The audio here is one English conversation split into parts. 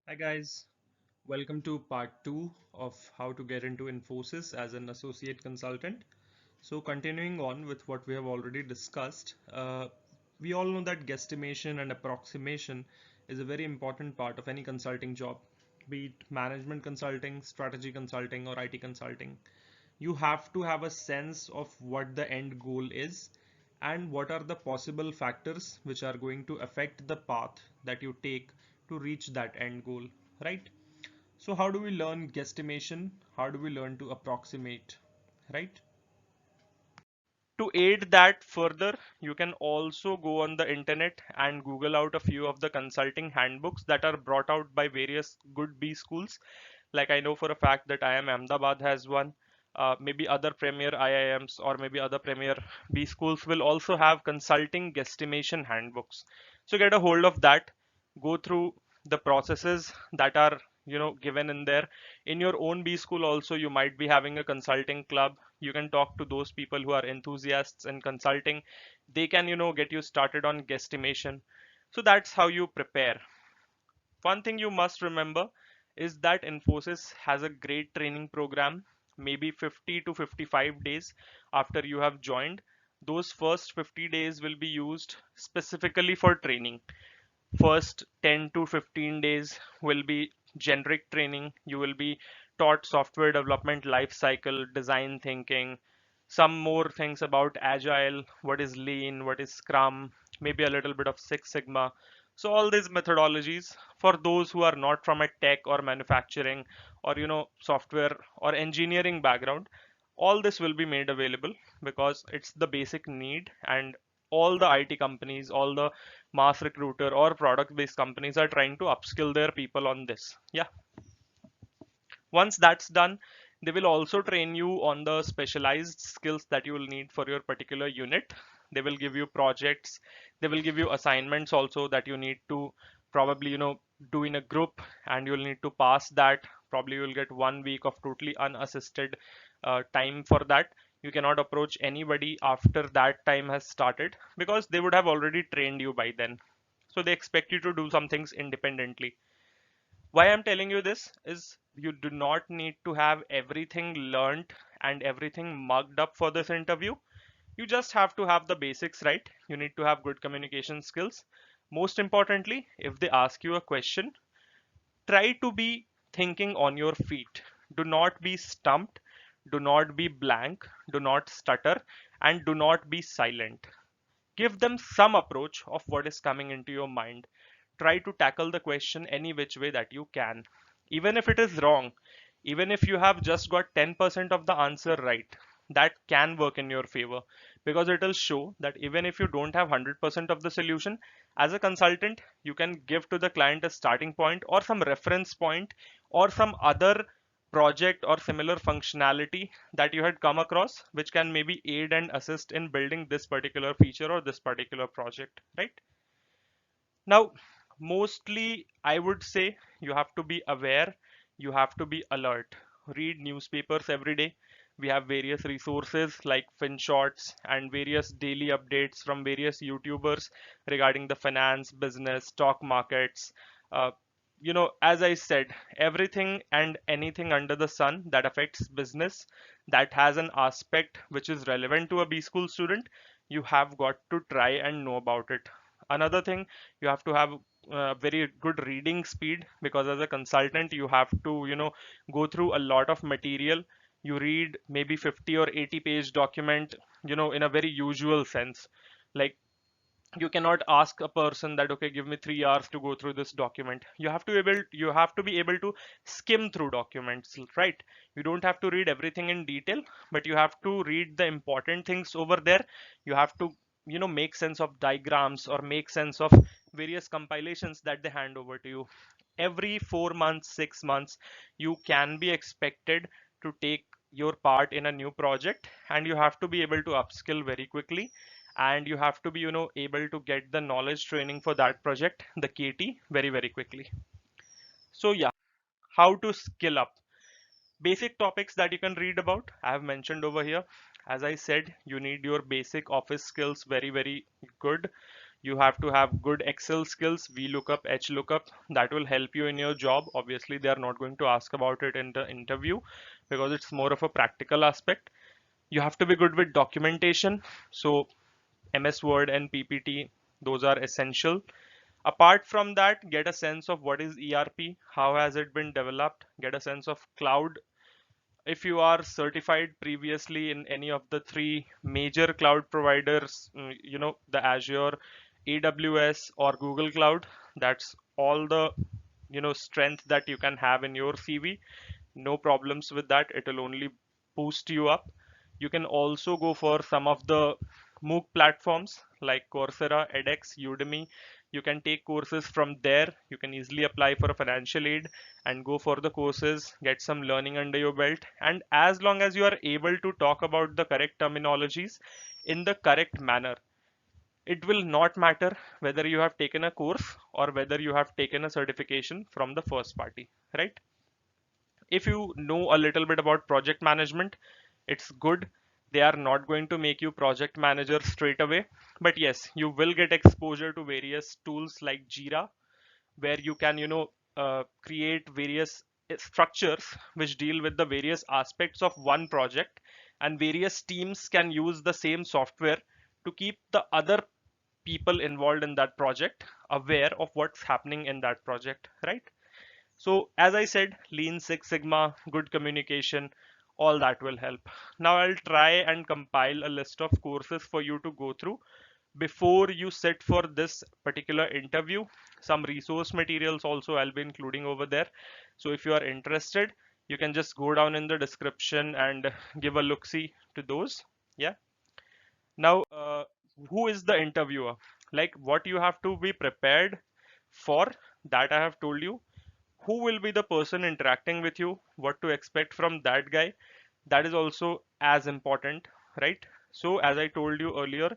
Hi guys, welcome to part 2 of how to get into Infosys as an associate consultant. So continuing on with what we have already discussed, we all know that guesstimation and approximation is a very important part of any consulting job, be it management consulting, strategy consulting or IT consulting. You have to have a sense of what the end goal is and what are the possible factors which are going to affect the path that you take to reach that end goal, right? So how do we learn guesstimation? How do we learn to approximate, right? To aid that further, you can also go on the internet and Google out a few of the consulting handbooks that are brought out by various good B schools. Like I know for a fact that IIM Ahmedabad has one. Maybe other premier IIMs or maybe other premier B schools will also have consulting guesstimation handbooks. So get a hold of that, go through the processes that are given in there. In your own B school also you might be having a consulting club. You can talk to those people who are enthusiasts in consulting. They can get you started on guesstimation. So that's how you prepare. One thing you must remember is that Infosys has a great training program, maybe 50 to 55 days after you have joined. Those first 50 days will be used specifically for training. First 10 to 15 days will be generic training. You will be taught software development life cycle, design thinking, some more things about agile, what is lean, what is scrum, maybe a little bit of Six Sigma. So all these methodologies for those who are not from a tech or manufacturing or software or engineering background, all this will be made available because it's the basic need, and all the IT companies, all the mass recruiter or product based companies are trying to upskill their people on this. Yeah. Once that's done, they will also train you on the specialized skills that you will need for your particular unit. They will give you projects, they will give you assignments also that you need to probably do in a group, and you'll need to pass that. Probably you'll get 1 week of totally unassisted time for that. You cannot approach anybody after that time has started because they would have already trained you by then. So they expect you to do some things independently. Why I'm telling you this is you do not need to have everything learned and everything mugged up for this interview. You just have to have the basics right. You need to have good communication skills. Most importantly, if they ask you a question, try to be thinking on your feet. Do not be stumped, do not be blank, do not stutter, and do not be silent. Give them some approach of what is coming into your mind. Try to tackle the question any which way that you can. Even if it is wrong, even if you have just got 10% of the answer right, that can work in your favor because it will show that even if you don't have 100% of the solution, as a consultant, you can give to the client a starting point or some reference point or some other project or similar functionality that you had come across which can maybe aid and assist in building this particular feature or this particular project, right? Now, mostly I would say you have to be aware, you have to be alert. Read newspapers every day. We have various resources like FinShots and various daily updates from various YouTubers regarding the finance, business, stock markets. Uh, as I said, everything and anything under the sun that affects business that has an aspect which is relevant to a B school student, you have got to try and know about it. Another thing, you have to have very good reading speed because as a consultant you have to go through a lot of material. You read maybe 50 or 80 page document in a very usual sense. Like, you cannot ask a person that okay, give me 3 hours to go through this document. You have to be able to skim through documents, right? You don't have to read everything in detail, but you have to read the important things over there. You have to make sense of diagrams or make sense of various compilations that they hand over to you. Every 4 months, 6 months, you can be expected to take your part in a new project, and you have to be able to upskill very quickly, and you have to be able to get the knowledge training for that project, the KT, very very quickly. So yeah, how to skill up. Basic topics that you can read about I have mentioned over here. As I said, you need your basic office skills very very good. You have to have good Excel skills, VLOOKUP, HLOOKUP. That will help you in your job. Obviously, they are not going to ask about it in the interview because it's more of a practical aspect. You have to be good with documentation. So MS Word and PPT, those are essential. Apart from that, get a sense of what is ERP, how has it been developed, get a sense of cloud. If you are certified previously in any of the three major cloud providers, the Azure, AWS, or Google Cloud, that's all the strength that you can have in your CV. No problems with that. It will only boost you up. You can also go for some of the MOOC platforms like Coursera, edX, Udemy. You can take courses from there. You can easily apply for a financial aid and go for the courses, get some learning under your belt. And as long as you are able to talk about the correct terminologies in the correct manner, it will not matter whether you have taken a course or whether you have taken a certification from the first party, right? If you know a little bit about project management, it's good. They are not going to make you project manager straight away, but yes, you will get exposure to various tools like Jira, where you can create various structures which deal with the various aspects of one project, and various teams can use the same software to keep the other people involved in that project aware of what's happening in that project, right? So as I said, Lean Six Sigma, good communication, all that will help. Now I'll try and compile a list of courses for you to go through before you sit for this particular interview. Some resource materials also I'll be including over there. So if you are interested, you can just go down in the description and give a look-see to those. Yeah. Now, who is the interviewer? Like what you have to be prepared for, that I have told you. Who will be the person interacting with you, what to expect from that guy, that is also as important, right? So as I told you earlier,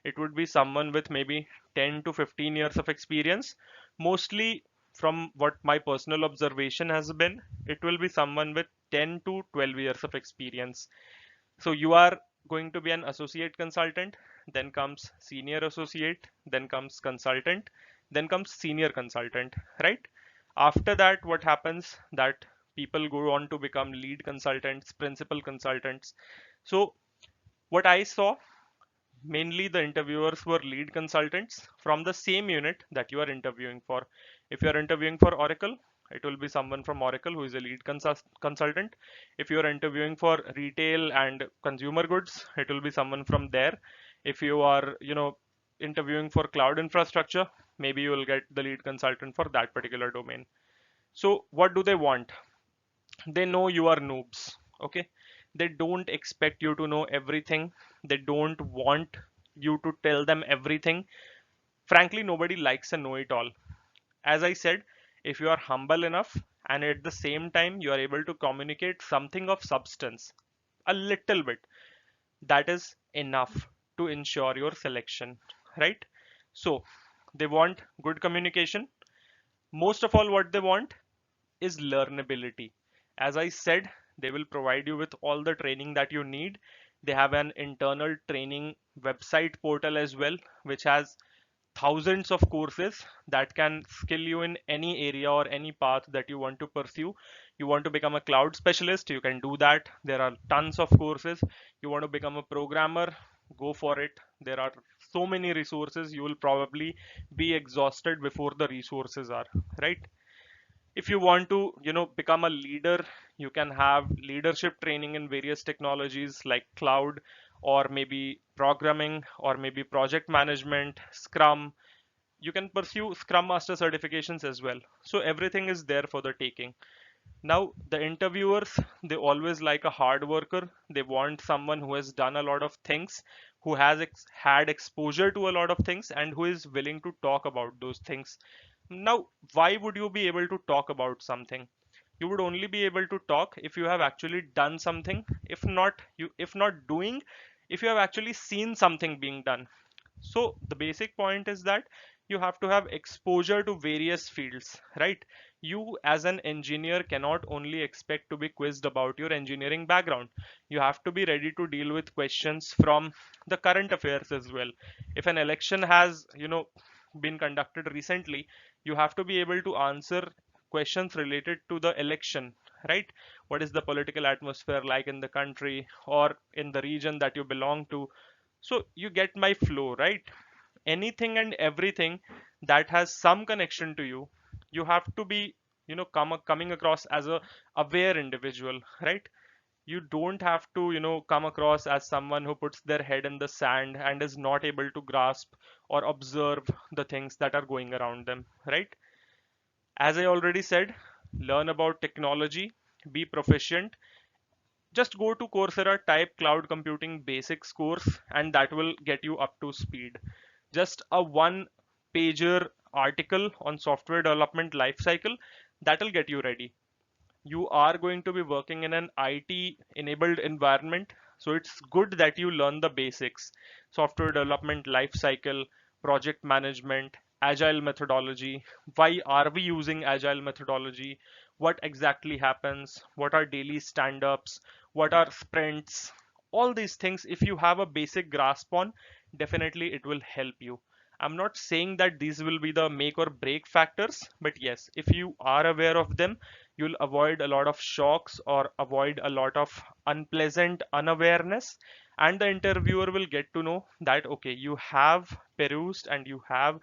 it would be someone with maybe 10 to 15 years of experience. Mostly, from what my personal observation has been, it will be someone with 10 to 12 years of experience. So you are going to be an associate consultant, then comes senior associate, then comes consultant, then comes senior consultant, right? After that, what happens that people go on to become lead consultants, principal consultants. So what I saw, mainly the interviewers were lead consultants from the same unit that you are interviewing for. If you are interviewing for Oracle, it will be someone from Oracle who is a lead consultant. If you are interviewing for retail and consumer goods, it will be someone from there. If you are, interviewing for cloud infrastructure, maybe you will get the lead consultant for that particular domain. So what do they want? They know you are noobs. Okay, they don't expect you to know everything. They don't want you to tell them everything. Frankly, nobody likes a know-it-all. As I said, if you are humble enough and at the same time you are able to communicate something of substance, a little bit, that is enough to ensure your selection, right? So they want good communication. Most of all, what they want is learnability. As I said, they will provide you with all the training that you need. They have an internal training website portal as well, which has thousands of courses that can skill you in any area or any path that you want to pursue. You want to become a cloud specialist, you can do that. There are tons of courses. You want to become a programmer, go for it. There are so many resources, you will probably be exhausted before the resources are, right? If you want to become a leader, you can have leadership training in various technologies like cloud, or maybe programming, or maybe project management, Scrum. You can pursue Scrum Master certifications as well. So everything is there for the taking. Now the interviewers, they always like a hard worker. They want someone who has done a lot of things, who has had exposure to a lot of things, and who is willing to talk about those things. Now, why would you be able to talk about something? You would only be able to talk if you have actually done something. If not doing, if you have actually seen something being done. So the basic point is that you have to have exposure to various fields, right? You as an engineer cannot only expect to be quizzed about your engineering background. You have to be ready to deal with questions from the current affairs as well. If an election has, been conducted recently, you have to be able to answer questions related to the election, right? What is the political atmosphere like in the country or in the region that you belong to? So you get my flow, right? Anything and everything that has some connection to you, you have to be, coming across as a aware individual, right? You don't have to, come across as someone who puts their head in the sand and is not able to grasp or observe the things that are going around them, right? As I already said, learn about technology, be proficient. Just go to Coursera, type cloud computing basics course, and that will get you up to speed. Just a one pager article on software development lifecycle, that'll get you ready. You are going to be working in an IT enabled environment, so it's good that you learn the basics: software development lifecycle, project management, agile methodology. Why are we using agile methodology? What exactly happens? What are daily stand-ups? What are sprints? All these things, if you have a basic grasp on, definitely it will help you. I'm not saying that these will be the make or break factors, but yes, if you are aware of them, you'll avoid a lot of shocks or avoid a lot of unpleasant unawareness, and the interviewer will get to know that okay, you have perused and you have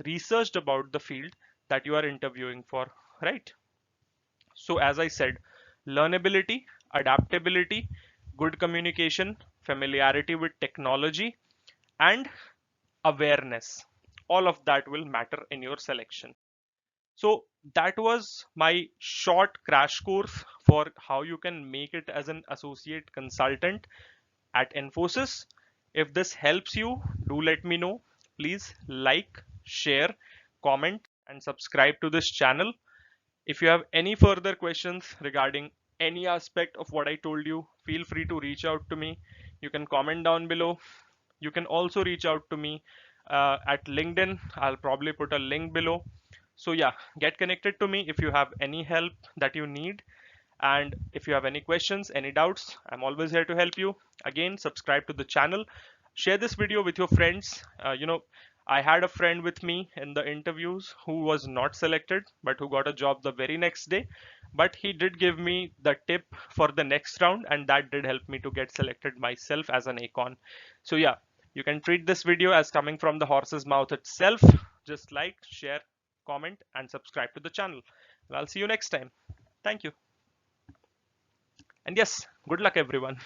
researched about the field that you are interviewing for, right? So as I said, learnability, adaptability, good communication, familiarity with technology, and awareness, all of that will matter in your selection. So that was my short crash course for how you can make it as an associate consultant at Infosys. If this helps you, do let me know. Please like, share, comment, and subscribe to this channel. If you have any further questions regarding any aspect of what I told you, feel free to reach out to me. You can comment down below. You can also reach out to me at LinkedIn. I'll probably put a link below. So yeah, get connected to me if you have any help that you need. And if you have any questions, any doubts, I'm always here to help you. Again, subscribe to the channel. Share this video with your friends. I had a friend with me in the interviews who was not selected, but who got a job the very next day. But he did give me the tip for the next round, and that did help me to get selected myself as an Acon. So yeah, you can treat this video as coming from the horse's mouth itself. Just like, share, comment, and subscribe to the channel. And I'll see you next time. Thank you. And yes, good luck everyone.